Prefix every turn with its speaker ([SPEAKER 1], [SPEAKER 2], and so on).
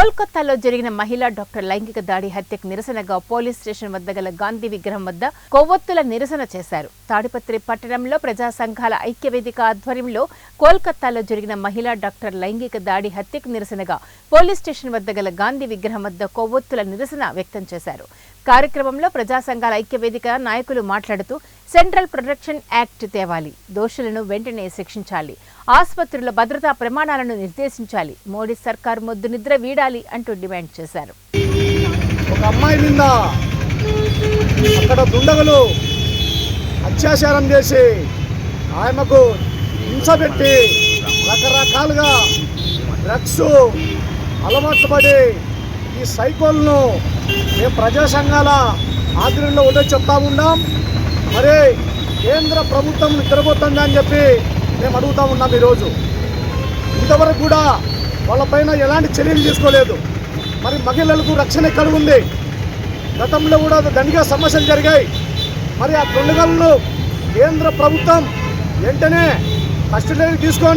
[SPEAKER 1] కోల్కతాలో జరిగిన మహిళా డాక్టర్ లైంగిక దాడి హత్యకు నిరసనగా పోలీస్ స్టేషన్ వద్ద గల గాంధీ విగ్రహం వద్ద కొవ్వొత్తుల నిరసన చేశారు. తాడిపత్రి పట్టణంలో ప్రజా సంఘాల ఐక్యవేదిక ఆధ్వర్యంలో కోల్కతాలో జరిగిన మహిళా డాక్టర్ లైంగిక దాడి హత్యకు నిరసనగా పోలీస్ స్టేషన్ వద్ద గల గాంధీ విగ్రహం వద్ద కొవ్వొత్తుల నిరసన వ్యక్తం చేశారు. కార్యక్రమంలో ప్రజా సంఘాల ఐక్యవేదిక నాయకులు మాట్లాడుతూ సెంట్రల్ ప్రొటెక్షన్ యాక్ట్ తేవాలి, దోషులను వెంటనే శిక్షించాలి, ఆసుపత్రుల భద్రతా ప్రమాణాలను నిర్దేశించాలి, మోడీ సర్కార్ మొద్దు నిద్ర వీడాలి అంటూ డిమాండ్ చేశారు.
[SPEAKER 2] ఒక అమ్మాయి మీద అక్కడ దుండగులు అత్యాచారం చేసి ఆమెకు హింస పెట్టి రకరకాలుగా డ్రగ్స్ అలవాట్లు పడి ఈ సైకోలను మేము ప్రజా సంఘాల ఆధ్వర్యంలో ఉండేది చెప్తా ఉన్నాం. మరి కేంద్ర ప్రభుత్వం నిద్రపోతుంది అని చెప్పి మేము అడుగుతూ ఉన్నాం. ఈరోజు ఇంతవరకు కూడా వాళ్ళపైన ఎలాంటి చర్యలు తీసుకోలేదు. మరి మహిళలకు రక్షణ ఎక్కడ ఉంది? గతంలో కూడా దండిగా సమస్యలు జరిగాయి. మరి ఆ దుండగులను కేంద్ర ప్రభుత్వం వెంటనే కస్టడీకి తీసుకొని